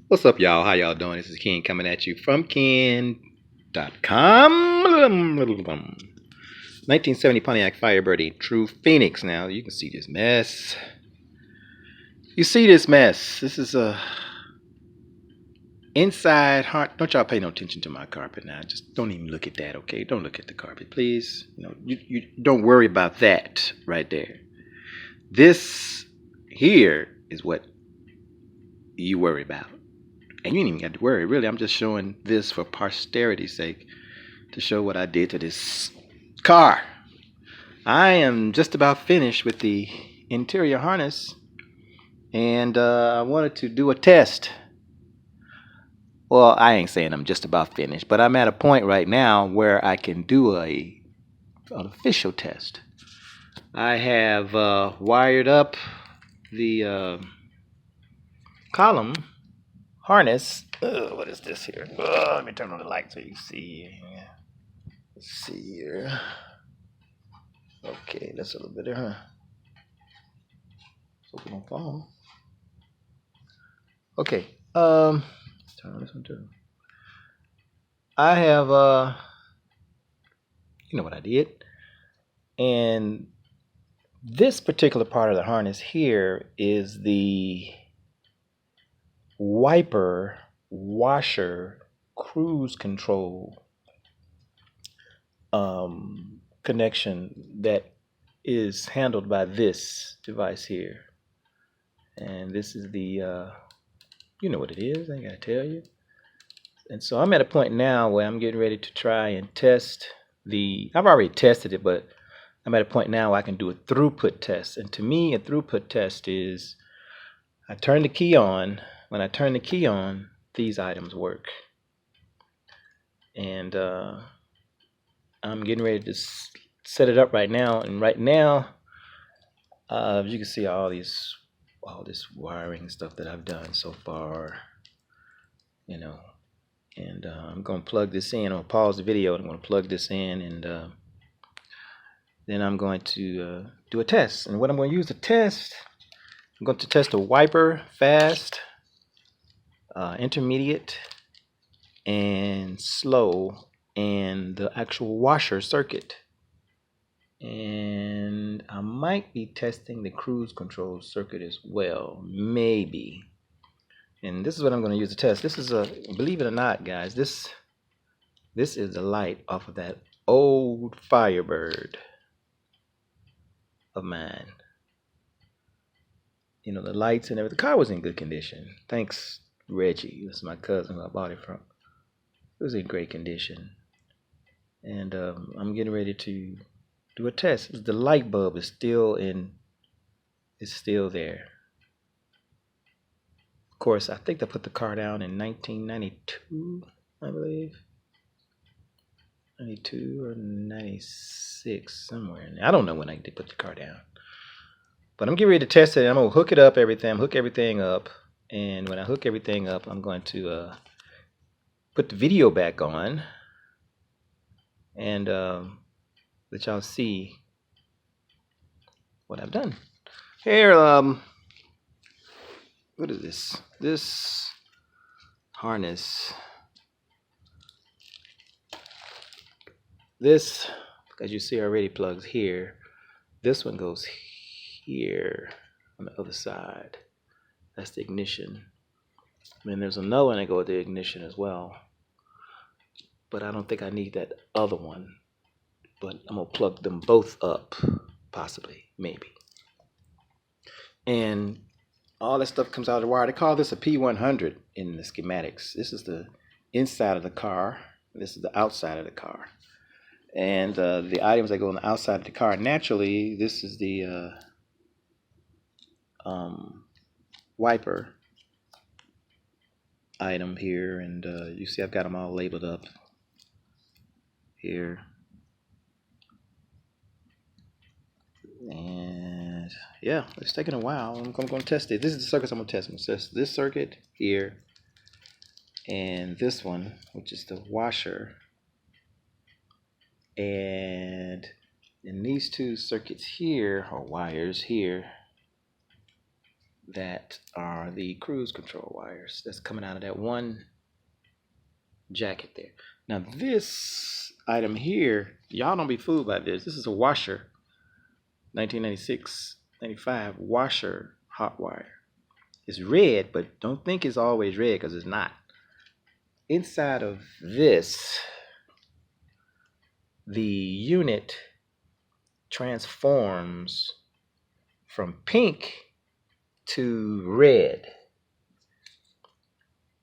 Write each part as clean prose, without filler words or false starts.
What's up, y'all? How y'all doing? This is Ken coming at you from Ken.com. 1970 Pontiac Firebird, a true Phoenix. Now, you can see this mess. You see this mess. This is a inside heart. Don't y'all pay no attention to my carpet now. Just don't even look at that, okay? Don't look at the carpet, please. You don't worry about that right there. This here is what you worry about. And you ain't even got to worry, really. I'm just showing this for posterity's sake to show what I did to this car. I am just about finished with the interior harness, and I wanted to do a test. Well, I ain't saying I'm just about finished, but I'm at a point right now where I can do an official test. I have wired up the column harness. What is this here? Let me turn on the light so you can see. Let's see here. Okay, that's a little better, huh? Hope it don't fall. Okay. Let's turn on this one too. I have you know what I did. And this particular part of the harness here is the wiper washer cruise control connection that is handled by this device here. And this is the you know what it is, I ain't gotta tell you. And so I'm at a point now where I'm getting ready to try and test I've already tested it, but I'm at a point now where I can do a throughput test. And to me, a throughput test is I turn the key on. When I turn the key on, these items work. And I'm getting ready to set it up right now. And right now, as you can see, all this wiring stuff that I've done so far, you know. And I'm going to plug this in. I'm going to pause the video. I'm going to plug this in, and then I'm going to do a test. And what I'm going to use to test, I'm going to test a wiper, fast, intermediate, and slow, and the actual washer circuit. And I might be testing the cruise control circuit as well, maybe. And this is what I'm going to use to test. This is believe it or not, guys, this is the light off of that old Firebird of mine. You know, the lights and everything. The car was in good condition. Thanks, Reggie. This is my cousin who I bought it from. It was in great condition. And I'm getting ready to do a test. The light bulb is still there. Of course, I think they put the car down in 1992, I believe. 92 or 96, somewhere in there. I don't know when they put the car down. But I'm getting ready to test it. I'm going to hook it up, hook everything up. And when I hook everything up, I'm going to put the video back on. And let y'all see what I've done. Here, what is this? This harness. This, as you see, already plugs here. This one goes here on the other side. That's the ignition. And then there's another one that goes with the ignition as well. But I don't think I need that other one. But I'm going to plug them both up, possibly, maybe. And all that stuff comes out of the wire. They call this a P100 in the schematics. This is the inside of the car. This is the outside of the car. And the items that go on the outside of the car, naturally, this is the wiper item here. And you see I've got them all labeled up here. And yeah, it's taking a while. I'm going to test it. This is the circuits I'm going to test. I'm going to test this circuit here and this one, which is the washer. And in these two circuits here, or wires here, that are the cruise control wires that's coming out of that one jacket there. Now this item here, y'all don't be fooled by this. This is a washer, 1996, 95 washer hot wire. It's red, but don't think it's always red because it's not. Inside of this, the unit transforms from pink to red.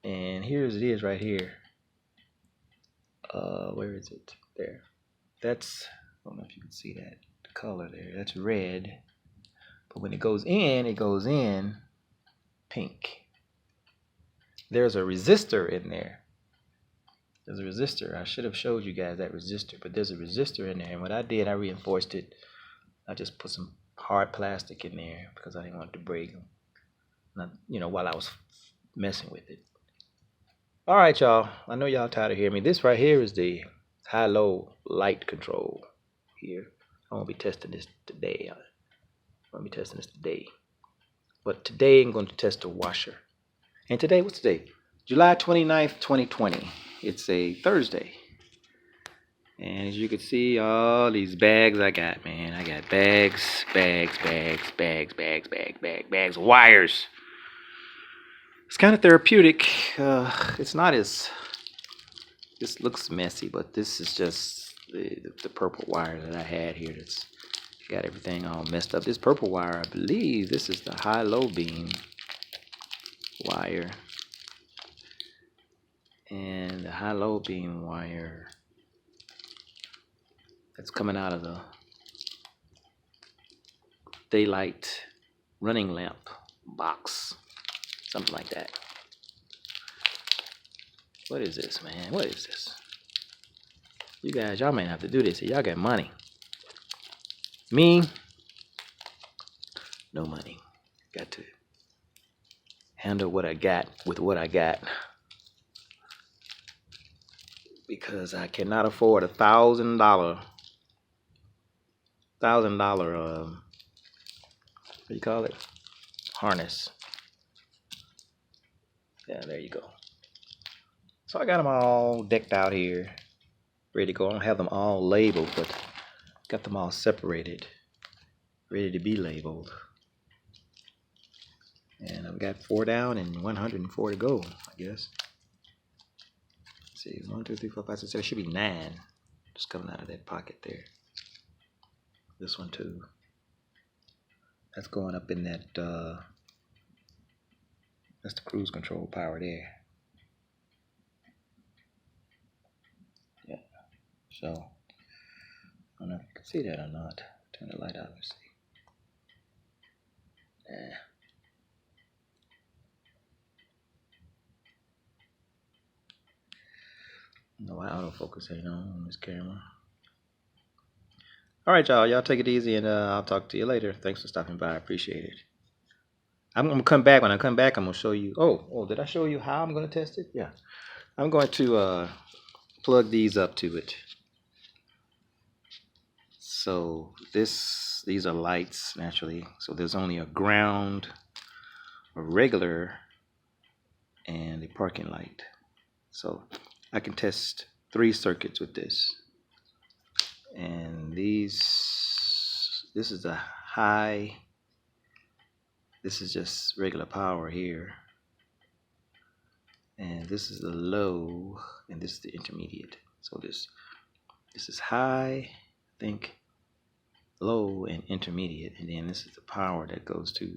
And here's it is right here. Where is it? There. That's, I don't know if you can see that, the color there. That's red. But when it goes in pink. There's a resistor in there. There's a resistor. I should have showed you guys that resistor, but there's a resistor in there. And what I did, I reinforced it. I just put some hard plastic in there because I didn't want it to break. Not, you know, while I was messing with it. All right, y'all. I know y'all tired of hearing me. This right here is the high-low light control here. I won't be testing this today. But today I'm going to test the washer. And today, what's today? July 29th, 2020. It's a Thursday. And as you can see, all these bags I got, man. I got bags, wires. It's kind of therapeutic. It's not as, this looks messy, but this is just the purple wire that I had here that's got everything all messed up. This purple wire, I believe this is the high-low beam wire. And the high-low beam wire that's coming out of the daylight running lamp box. Something like that. What is this, man? What is this? You guys, y'all may have to do this. Y'all got money. Me, no money. Got to handle what I got with what I got. Because I cannot afford $1,000. What do you call it? Harness. Yeah, there you go. So I got them all decked out here, ready to go. I don't have them all labeled, but got them all separated, ready to be labeled. And I've got 4 down and 104 to go, I guess. Let's see, 1, 2, 3, 4, 5, 6, 7. There should be 9 just coming out of that pocket there. This one too. That's going up in that, that's the cruise control power there. Yeah. So, I don't know if you can see that or not. Turn the light out and see. Yeah. No autofocus ain't on this camera. All right, y'all. Y'all take it easy, and I'll talk to you later. Thanks for stopping by. I appreciate it. I'm going to come back. When I come back, I'm going to show you. Oh, did I show you how I'm going to test it? Yeah. I'm going to plug these up to it. So these are lights, naturally. So there's only a ground, a regular, and a parking light. So I can test 3 circuits with this. And this is a high, this is just regular power here. And this is the low, and this is the intermediate. So this is high, I think, low, and intermediate. And then this is the power that goes to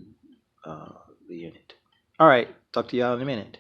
the unit. All right, talk to y'all in a minute.